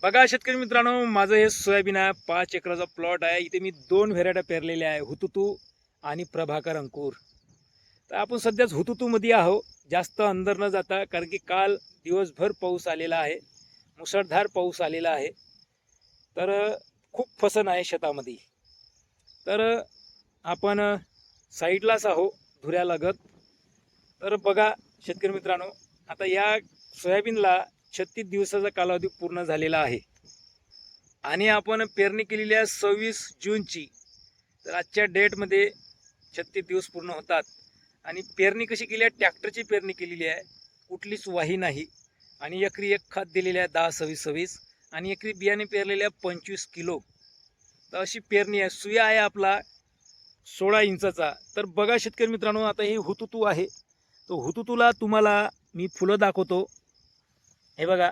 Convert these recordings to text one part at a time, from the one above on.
बघा शेतकरी मित्रांनो, माझं हे सोयाबीन आहे. 5 एकराचा प्लॉट आहे. इथे मी 2 व्हेरायट्या पेरलेल्या आहे, हुतुतू आणि प्रभाकर अंकुर. तर आपण सध्याच हुतुतूमध्ये आहो, जास्त अंदर न जाता, कारण की काल दिवसभर पाऊस आलेला आहे, मुसळधार पाऊस आलेला आहे. तर खूप फसन आहे शेतामध्ये. तर आपण साईडलाच आहो, धुऱ्यालगत. तर बघा शेतकरी मित्रांनो, आता या सोयाबीनला 36 दिवसाचा कालावधी पूर्ण झालेला आहे आणि आपण पेरणी केलेली आहे 26 जूनची. तर आजच्या डेटमध्ये 36 दिवस पूर्ण होतात. आणि पेरणी कशी केली आहे? ट्रॅक्टरची पेरणी केलेली आहे, कुठलीच वाही नाही. आणि एकरी एक खत दिलेले आहे 10-26-26 आणि एकरी बियाणे पेरलेले आहे 25 किलो. तर अशी पेरणी आहे. सुया आहे आपला 16 इंचाचा. तर बघा शेतकरी मित्रांनो, आता हे हुतुतू आहे. तो हुतुतूला तुम्हाला मी फुलं दाखवतो. हे बघा,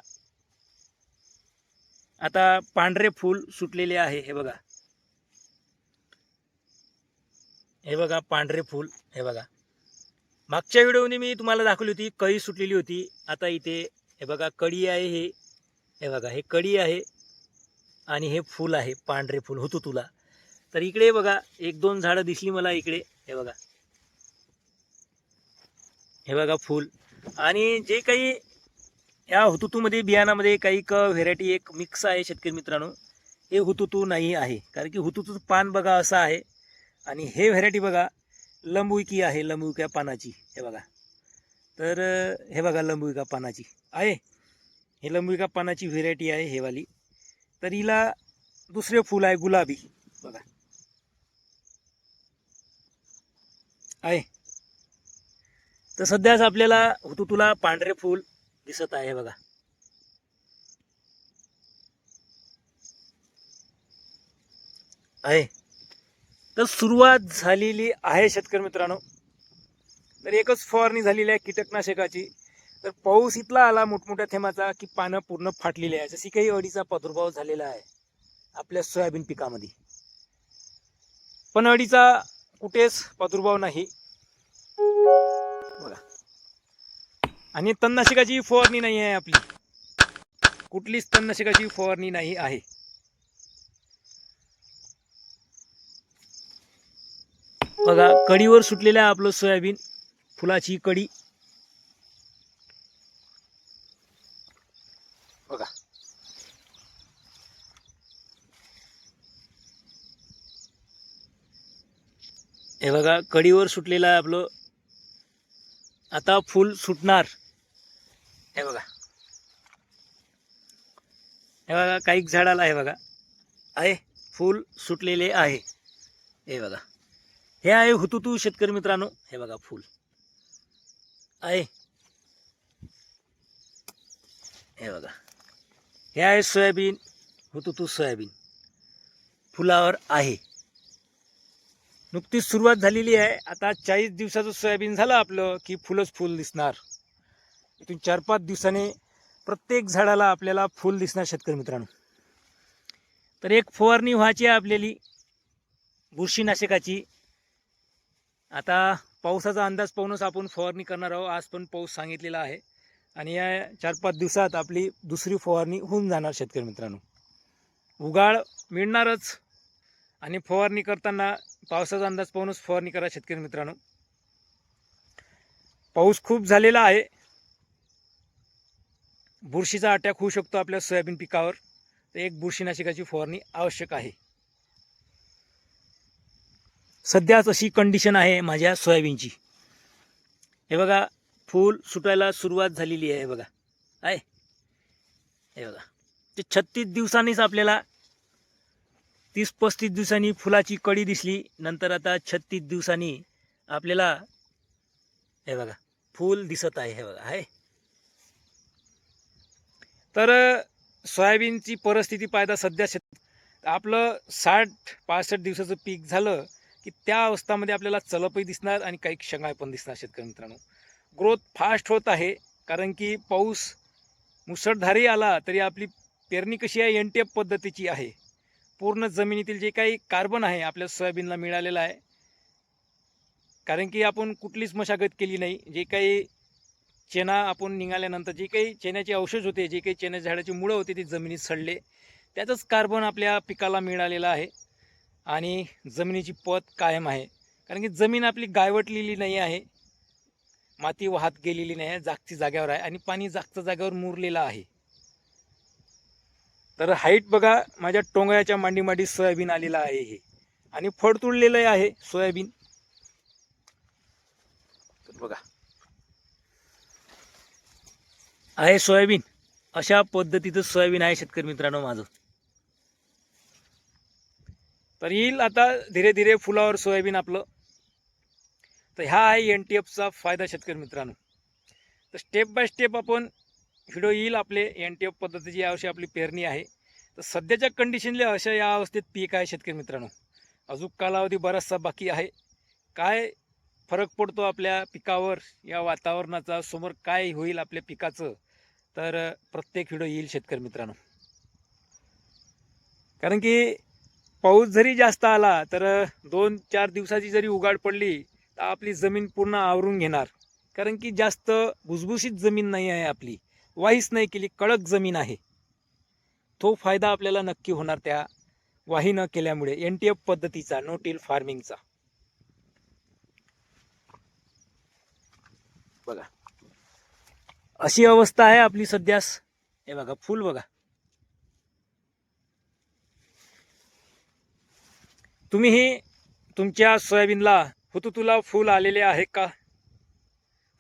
आता पांढरे फूल सुटलेले आहे. हे बघा, हे बघा पांढरे फूल. हे बघा, मागच्या व्हिडिओने मी तुम्हाला दाखवली होती, कळी सुटलेली होती. आता इथे हे बघा कळी आहे. हे बघा, हे कळी आहे आणि हे फूल आहे, पांढरे फूल हुतुतूला. तर इकडे बघा, 1-2 झाडं दिसली मला इकडे. हे बघा, हे बघा फूल. आणि जे काही या हुतुतूमध्ये बियाणामध्ये काही व्हेरायटी एक मिक्स आहे शेतकरी मित्रांनो. हे हुतुतू नाही आहे, कारण की हुतुतूचं पान बघा असं आहे. आणि हे व्हेरायटी बघा लंबुईकी आहे, लंबुईक्या पानाची. हे बघा, तर हे बघा लंबुईका पानाची आहे. हे लंबुईका पानाची व्हेरायटी आहे हे वाली. तर हिला दुसरे फूल आहे गुलाबी. बघा आहे. तर सध्याच आपल्याला हुतुतूला पांढरे फूल दिसत आहे. हे बघा, आहे. तर सुरुवात झालेली आहे शेतकरी मित्रांनो. तर एकच फवारणी झालेली आहे कीटकनाशकाची. तर पाऊस इथला आला मोठमोठ्या थेंबाचा की पानं पूर्ण फाटलेली आहे. जशी काही अडीचा प्रादुर्भाव झालेला आहे आपल्या सोयाबीन पिकामध्ये. पण अडीचा कुठेच प्रादुर्भाव नाही. बघा, आणि तणनाशकाची फवारणी नाही आहे आपली, कुठलीच तणनाशकाची फवारणी नाही आहे. बघा, कळीवर सुटलेलं आहे आपलं सोयाबीन, फुलाची कळी. बघा, हे बघा कळीवर सुटलेलं आहे आपलं. आता फूल सुटणार. हे बघा, हे बघा काही झाडाला आहे बघा, आहे फूल सुटलेले आहे. हे बघा, हे आहे हुतुतू शेतकरी मित्रांनो. हे बघा फूल आहे. हे बघा, हे आहे सोयाबीन, हुतुतू सोयाबीन फुलावर आहे. नुकतीच सुरुवात झालेली आहे. आता 40 दिवसाचं सोयाबीन झालं आपलं की फुलच फुल दिसणार. इथून 4-5 दिवसाने प्रत्येक झाडाला आपल्याला फुल दिसणार शेतकरी मित्रांनो. तर एक फवारणी व्हायची आहे आपल्याली बुरशीनाशकाची. आता पावसाचा अंदाज पाहूनच आपण फवारणी करणार आहोत. आज पण पाऊस सांगितलेला आहे आणि या 4-5 दिवसात आपली दुसरी फवारणी होऊन जाणार शेतकरी मित्रांनो. उगाळ मिळणारच. आणि फवारणी करताना पावसाचा अंदाज पाहूनच फवारणी करा शेतकरी मित्रांनो. पाऊस खूप झालेला आहे, बुरशीचा अटॅक होऊ शकतो आपल्या सोयाबीन पिकावर. तर एक बुरशीनाशकाची फवारणी आवश्यक आहे. सध्याच अशी कंडिशन आहे माझ्या सोयाबीनची. हे बघा, फूल सुटायला सुरुवात झालेली आहे. हे बघा आहे. हे बघा, ते 36 दिवसांनीच आपल्याला 30-35 दिवसांनी फुलाची कळी दिसली. नंतर आता 36 दिवसांनी आपल्याला हे बघा फूल दिसत आहे. हे बघा आहे. तर सोयाबीनची परिस्थिती पाहता सध्या आपलं 60-65 दिवसाचं पीक झालं की त्या अवस्थामध्ये आपल्याला चलपही दिसणार आणि काही शेंगा पण दिसणार शेतकरी मित्रांनो. ग्रोथ फास्ट होत आहे, कारण की पाऊस मुसळधारी आला तरी आपली पेरणी कशी आहे, NTF पद्धतीची आहे. पूर्ण जमिनीतील जे काही कार्बन आहे आपल्या सोयाबीनला मिळालेलं आहे, कारण की आपण कुठलीच मशागत केली नाही. जे काही चेना आपण निघाल्यानंतर जे काही चेन्याचे अवशेष होते, जे काही चेन्याच्या झाडाची मुळं होती ती जमिनीत सडले, त्याचंच कार्बन आपल्या पिकाला मिळालेलं आहे आणि जमिनीची पत कायम आहे. कारण की जमीन आपली गायवटलेली नाही आहे, माती वाहत गेलेली नाही आहे, जागची जाग्यावर आहे आणि पाणी जागच्या जागेवर मुरलेलं आहे. तर हाईट बघा, माझ्या टोंगळ्याच्या मांडी सोयाबीन आलेलं आहे हे, आणि फळ तुडलेलं आहे सोयाबीन. तर बघा आहे सोयाबीन, अशा पद्धतीचं सोयाबीन आहे शेतकरी मित्रांनो माझं. तर येईल आता धीरे धीरे फुलावर सोयाबीन आपलं. तर ह्या आहे NTFचा फायदा शेतकरी मित्रांनो. तर स्टेप बाय स्टेप आपण व्हिडिओ येईल आपले. NTF पद्धतीची यावर्षी आपली पेरणी आहे. तर सध्याच्या कंडिशनला अशा या अवस्थेत पीक आहे शेतकरी मित्रांनो. अजून कालावधी बराचसा बाकी आहे. काय फरक पडतो आपल्या पिकावर, या वातावरणाचा, समोर काय होईल आपल्या पिकाचं, तर प्रत्येक व्हिडिओ येईल शेतकरी मित्रांनो. कारण की पाऊस जरी जास्त आला तर 2-4 दिवसाची जरी उघाड पडली तर आपली जमीन पूर्ण आवरून घेणार. कारण की जास्त भुसभुशीत जमीन नाही आहे आपली, वाहीच नाही केली, कडक जमीन आहे. तो फायदा आपल्याला नक्की होणार त्या वाही न केल्यामुळे, NTF पद्धतीचा, नो टिल फार्मिंगचा. बघा अशी अवस्था आहे आपली सध्यास. हे बघा फुल बघा. तुम्हीही तुमच्या सोयाबीनला हुतुतुला फुल आलेले आहे का,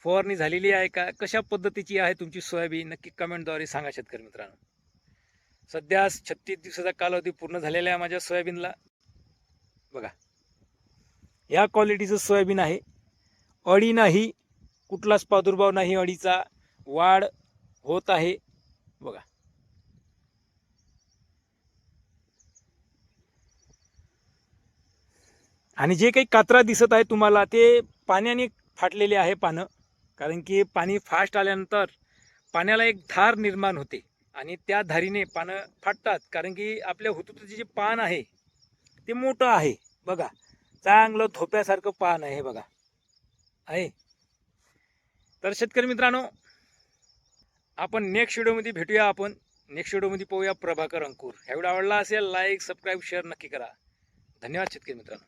फवारणी झालेली आहे का, कशा पद्धतीची आहे तुमची सोयाबीन, नक्की कमेंटद्वारे सांगा शेतकरी मित्रांनो. सध्या 36 दिवसाचा कालावधी पूर्ण झालेला आहे माझ्या सोयाबीनला. बघा या क्वालिटीचं सोयाबीन आहे. अळी नाही, कुठलाच प्रादुर्भाव नाही अळीचा, वाढ होत आहे. बघा आणि जे काही कात्रा दिसत आहे तुम्हाला ते पाण्याने फाटलेले आहे पानं. कारण की पाणी फास्ट आल्यानंतर पाण्याला एक धार निर्माण होते आणि त्या धारीने पानं फाटतात. कारण की आपल्या हुतुतुचे जे पान आहे ते मोठं आहे. बघा चांगलं धोप्यासारखं पान आहे बघा आहे. तर शेतकरी मित्रांनो, आपण नेक्स्ट व्हिडिओमध्ये भेटूया. आपण नेक्स्ट व्हिडिओमध्ये पाहूया प्रभाकर अंकुर. हा व्हिडिओ आवडला असेल लाईक, सबस्क्राईब, शेअर नक्की करा. धन्यवाद शेतकरी मित्रांनो.